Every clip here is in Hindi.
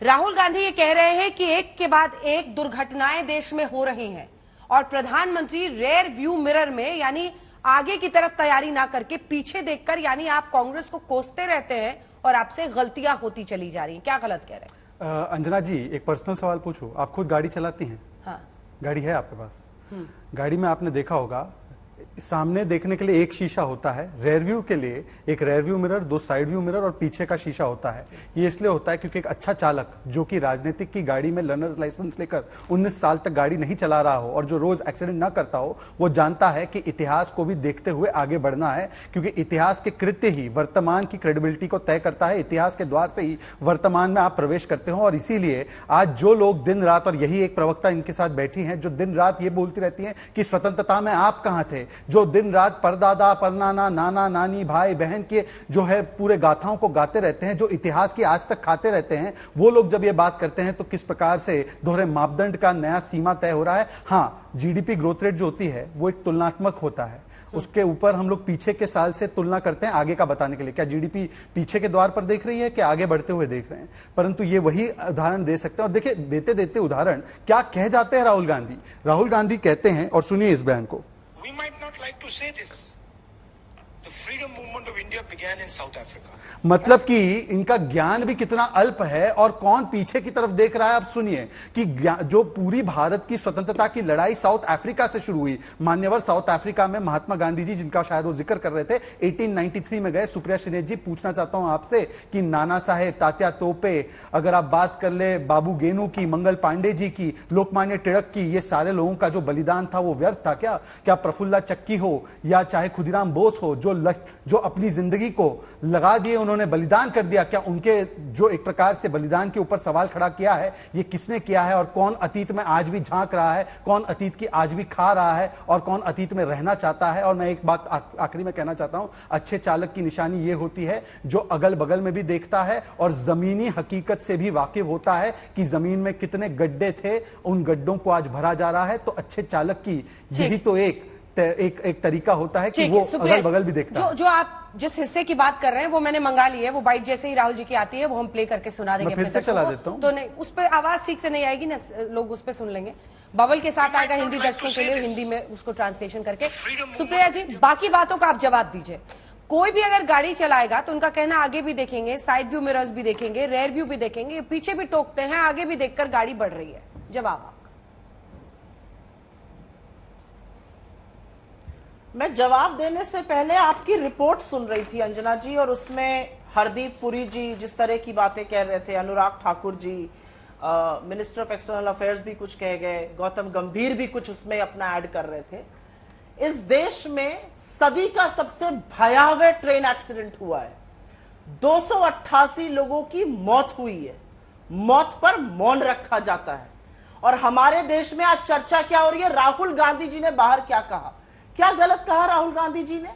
राहुल गांधी ये कह रहे हैं कि एक के बाद एक दुर्घटनाएं देश में हो रही हैं और प्रधानमंत्री रेयर व्यू मिरर में यानी आगे की तरफ तैयारी ना करके पीछे देखकर यानी आप कांग्रेस को कोसते रहते हैं और आपसे गलतियां होती चली जा रही हैं। क्या गलत कह रहे हैं? अंजना जी, एक पर्सनल सवाल पूछूं। आप खुद गाड़ी चलाती हैं? हाँ। गाड़ी है आपके पास? गाड़ी में आपने देखा होगा सामने देखने के लिए एक शीशा होता है, रेयर व्यू के लिए एक रेयर व्यू मिरर, दो साइड व्यू मिरर और पीछे का शीशा होता है। ये इसलिए होता है क्योंकि एक अच्छा चालक जो कि राजनीतिक की गाड़ी में लर्नर्स लाइसेंस लेकर 19 साल तक गाड़ी नहीं चला रहा हो और जो रोज एक्सीडेंट ना करता हो, वो जानता है कि इतिहास को भी देखते हुए आगे बढ़ना है, क्योंकि इतिहास के कृत्य ही वर्तमान की क्रेडिबिलिटी को तय करता है। इतिहास के द्वार से ही वर्तमान में आप प्रवेश करते हो। और इसीलिए आज जो लोग दिन रात, और यही एक प्रवक्ता इनके साथ बैठी हैं जो दिन रात ये बोलती रहती हैं कि स्वतंत्रता में आप कहां थे, जो दिन रात परदादा परनाना नाना नानी भाई बहन के जो है पूरे गाथाओं को गाते रहते हैं, जो इतिहास की आज तक खाते रहते हैं, वो लोग जब ये बात करते हैं तो किस प्रकार से दोहरे मापदंड का नया सीमा तय हो रहा है। हाँ, जीडीपी ग्रोथ रेट जो होती है वो एक तुलनात्मक होता है, उसके ऊपर हम लोग पीछे के साल से तुलना करते हैं आगे का बताने के लिए। क्या जीडीपी पीछे के द्वार पर देख रही है कि आगे बढ़ते हुए देख रहे हैं? परंतु ये वही उदाहरण दे सकते हैं। और देखिए, देते देते उदाहरण क्या कह जाते हैं राहुल गांधी। राहुल गांधी कहते हैं, और सुनिए इस बयान को। We might not like to say this. The freedom movement of India began in South Africa. मतलब कि इनका ज्ञान भी कितना अल्प है और कौन पीछे की तरफ देख रहा है। आप सुनिए कि जो पूरी भारत की स्वतंत्रता की लड़ाई साउथ अफ्रीका से शुरू हुई। मान्यवर साउथ अफ्रीका में महात्मा गांधी जी, जिनका शायद वो जिक्र कर रहे थे, 1893 में गए। सुप्रिया श्रीनेत जी, पूछना चाहता हूं आपसे कि नाना साहेब, तात्या तोपे, अगर आप बात कर ले बाबू गेनू की, मंगल पांडे जी की, लोकमान्य टिळक की, ये सारे लोगों का जो बलिदान था वो व्यर्थ था क्या? क्या प्रफुल्ला चक्की हो या चाहे खुदीराम बोस हो, जो अपनी जिंदगी को लगा दिए, उन्होंने बलिदान कर दिया, क्या उनके जो एक प्रकार से बलिदान के ऊपर सवाल खड़ा किया है, ये किसने किया है? और कौन अतीत में आज भी झांक रहा है, कौन अतीत की आज भी खा रहा है और कौन अतीत में रहना चाहता है? और मैं एक बात आखिरी में कहना चाहता हूं, अच्छे चालक की निशानी ये होती है जो अगल बगल में भी देखता है और जमीनी हकीकत से भी वाकिफ होता है कि जमीन में कितने गड्ढे थे, उन गड्ढों को आज भरा जा रहा है। तो अच्छे चालक की यही तो एक तरीका होता है कि वो अगल बगल भी देखता है। जो आप जिस हिस्से की बात कर रहे हैं वो मैंने मंगा ली है, वो बाइट जैसे ही राहुल जी की आती है वो हम प्ले करके सुना देंगे। फिर से चला देता हूं तो नहीं, उस पर आवाज ठीक से नहीं आएगी ना, लोग उस पर सुन लेंगे। बबल के साथ आएगा हिंदी दर्शकों के लिए, हिंदी में उसको ट्रांसलेशन करके। सुप्रिया जी, बाकी बातों का आप जवाब दीजिए। कोई भी अगर गाड़ी चलाएगा तो उनका कहना आगे भी देखेंगे, साइड व्यू मिरर्स भी देखेंगे, रेयर व्यू भी देखेंगे, पीछे भी टोकते हैं, आगे भी देखकर गाड़ी बढ़ रही है। जवाब मैं जवाब देने से पहले आपकी रिपोर्ट सुन रही थी अंजना जी, और उसमें हरदीप पुरी जी जिस तरह की बातें कह रहे थे, Anurag Thakur ji, minister of external affairs भी कुछ कह गए, गौतम गंभीर भी कुछ उसमें अपना ऐड कर रहे थे। इस देश में सदी का सबसे भयावह ट्रेन एक्सीडेंट हुआ है, 288 लोगों की मौत हुई है, मौत पर मौन रखा जाता है। और हमारे देश में आज चर्चा क्या हो रही है? राहुल गांधी जी ने बाहर क्या कहा, क्या गलत कहा राहुल गांधी जी ने?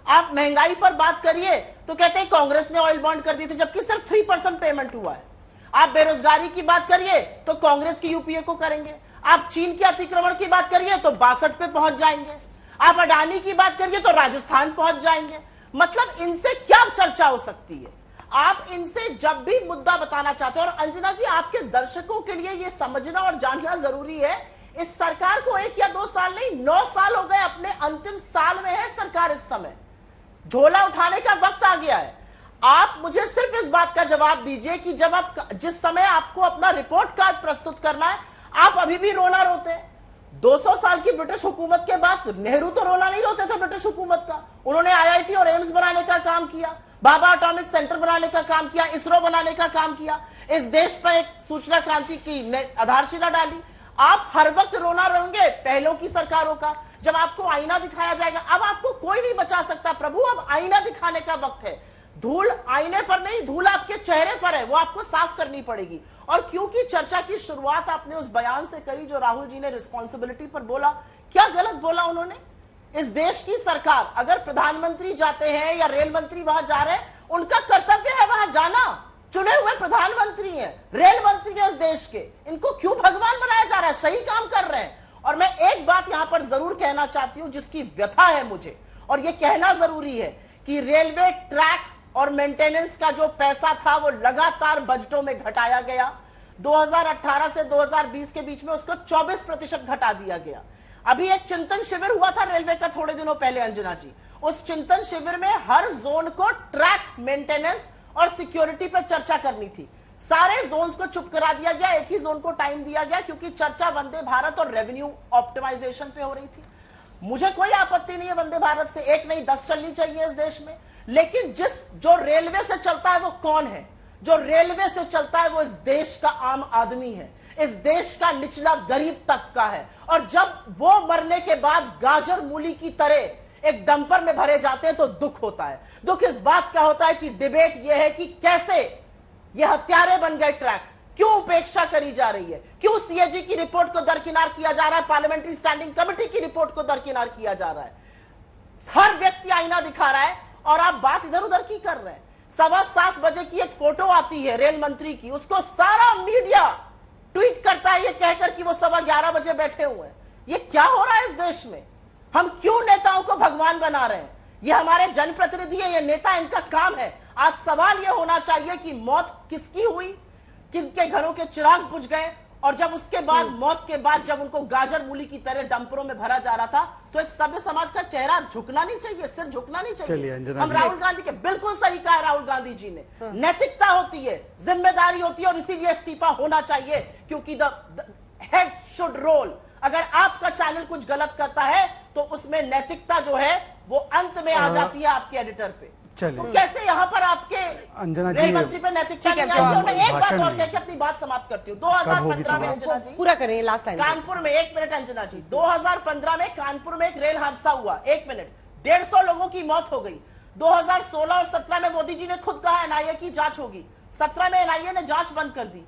आप महंगाई पर बात करिए तो कहते हैं कांग्रेस ने ऑयल बॉन्ड कर दिए थे, जबकि सिर्फ 3% पेमेंट हुआ है। आप बेरोजगारी की बात करिए तो कांग्रेस की यूपीए को करेंगे। आप चीन के अतिक्रमण की बात करिए तो 62 पे पहुंच जाएंगे। आप अडानी की बात करिए तो राजस्थान पहुंच जाएंगे। मतलब इनसे क्या चर्चा हो सकती है? आप इनसे जब भी मुद्दा बताना चाहते हो, और अंजना जी आपके दर्शकों के लिए यह समझना और जानना जरूरी है, इस सरकार को 1 या 2 साल नहीं, 9 साल हो गए, अपने अंतिम साल में है सरकार। इस समय झोला उठाने का वक्त आ गया है। आप मुझे सिर्फ इस बात का जवाब दीजिए कि जब आप जिस समय आपको अपना रिपोर्ट कार्ड प्रस्तुत करना है, आप अभी भी रोना रोते हैं। 200 साल की ब्रिटिश हुकूमत के बाद नेहरू तो रोना नहीं रोते थे ब्रिटिश हुकूमत का। उन्होंने आईआईटी और एम्स बनाने का काम किया, बाबा एटॉमिक सेंटर बनाने का काम किया, इसरो बनाने का काम किया, इस देश पर एक सूचना क्रांति की आधारशिला डाली। आप हर वक्त रोना रोएंगे पहलों की सरकारों का। जब आपको आईना दिखाया जाएगा, अब आपको कोई नहीं बचा सकता प्रभु, अब आईना दिखाने का वक्त है। धूल आईने पर नहीं, धूल आपके चेहरे पर है, वो आपको साफ करनी पड़ेगी। और क्योंकि चर्चा की शुरुआत आपने उस बयान से करी जो राहुल जी ने रिस्पॉन्सिबिलिटी पर बोला, क्या गलत बोला उन्होंने? इस देश की सरकार, अगर प्रधानमंत्री जाते हैं या रेल मंत्री वहां जा रहे हैं, उनका कर्तव्य है वहां जाना। चुने हुए प्रधानमंत्री हैं, रेल मंत्री हैं इस देश के, इनको क्यों भगवान बनाया जा रहा है? सही काम कर रहे हैं। और मैं एक बात यहां पर जरूर कहना चाहती हूं जिसकी व्यथा है मुझे, और यह कहना जरूरी है कि रेलवे ट्रैक और मेंटेनेंस का जो पैसा था वो लगातार बजटों में घटाया गया। 2018 से 2020 के बीच में उसको 24% घटा दिया गया। अभी एक चिंतन शिविर हुआ था रेलवे का थोड़े दिनों पहले अंजना जी, उस चिंतन शिविर में हर जोन को ट्रैक मेंटेनेंस और सिक्योरिटी पर चर्चा करनी थी। सारे जोन्स को चुप करा दिया गया, एक ही जोन को टाइम दिया गया क्योंकि चर्चा वंदे भारत और रेवेन्यू ऑप्टिमाइजेशन पे हो रही थी। मुझे कोई आपत्ति नहीं है वंदे भारत से, एक नहीं 10 चलनी चाहिए इस देश में, लेकिन जो रेलवे से चलता है वो कौन है? जो रेलवे से चलता है वो इस देश का आम आदमी है, इस देश का निचला गरीब तबका है। और जब वो मरने के बाद गाजर मूली की तरह एक डंपर में भरे जाते हैं तो दुख होता है। दुख इस बात का होता है कि डिबेट यह है कि कैसे ये हत्यारे बन गए ट्रैक, क्यों उपेक्षा करी जा रही है, क्यों सीएजी की रिपोर्ट को दरकिनार किया जा रहा है, पार्लियामेंट्री स्टैंडिंग कमेटी की रिपोर्ट को दरकिनार किया जा रहा है। हर व्यक्ति आईना दिखा रहा है और आप बात इधर उधर की कर रहे हैं। 7:15 बजे की एक फोटो आती है रेल मंत्री की, उसको सारा मीडिया ट्वीट करता है ये कहकर कि वो 11:15 बजे बैठे हुए हैं। ये क्या हो रहा है इस देश में? हम क्यों नेताओं को भगवान बना रहे हैं? ये हमारे जनप्रतिनिधि है, ये नेता, इनका काम है। आज सवाल ये होना चाहिए कि मौत किसकी हुई, किनके घरों के चिराग बुझ गए, और जब उसके बाद मौत के बाद जब उनको गाजर मूली की तरह डंपरों में भरा जा रहा था तो एक सभ्य समाज का चेहरा झुकना नहीं चाहिए, सिर झुकना नहीं चलिए चाहिए। अंजना हम जी। राहुल गांधी के बिल्कुल सही कहा राहुल गांधी जी ने, नैतिकता होती है, जिम्मेदारी होती है और इसीलिए इस्तीफा होना चाहिए क्योंकि द हेड्स शुड रोल। अगर आपका चैनल कुछ गलत करता है तो उसमें नैतिकता जो है वो अंत में आ जाती है आपके एडिटर पे। चलिए। तो कैसे यहाँ पर आपके अंजना जी, रेल मंत्री पे नैतिकता ठीक है, नहीं आएगी? और मैं एक बात भाषण और नहीं। कह के अपनी बात समाप्त करती हूँ। कब होगी 2015 में समाप्त? अंजना जी पूरा करें लास्ट लाइन। कानपुर में, एक मिनट अंजना जी, 2015 में कानपुर में एक रेल हादसा हुआ, एक मिनट, 150 लोगों की मौत हो गई। 2016 और 17 में मोदी जी ने खुद कहा एनआईए की जांच होगी, 17 में एनआईए ने जांच बंद कर दी।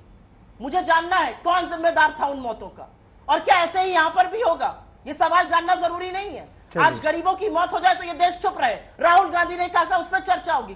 मुझे जानना है कौन जिम्मेदार था उन मौतों का, और क्या ऐसे ही यहां पर भी होगा? ये सवाल जानना जरूरी नहीं है। आज गरीबों की मौत हो जाए तो ये देश चुप रहे। राहुल गांधी ने कहा उस पर चर्चा होगी।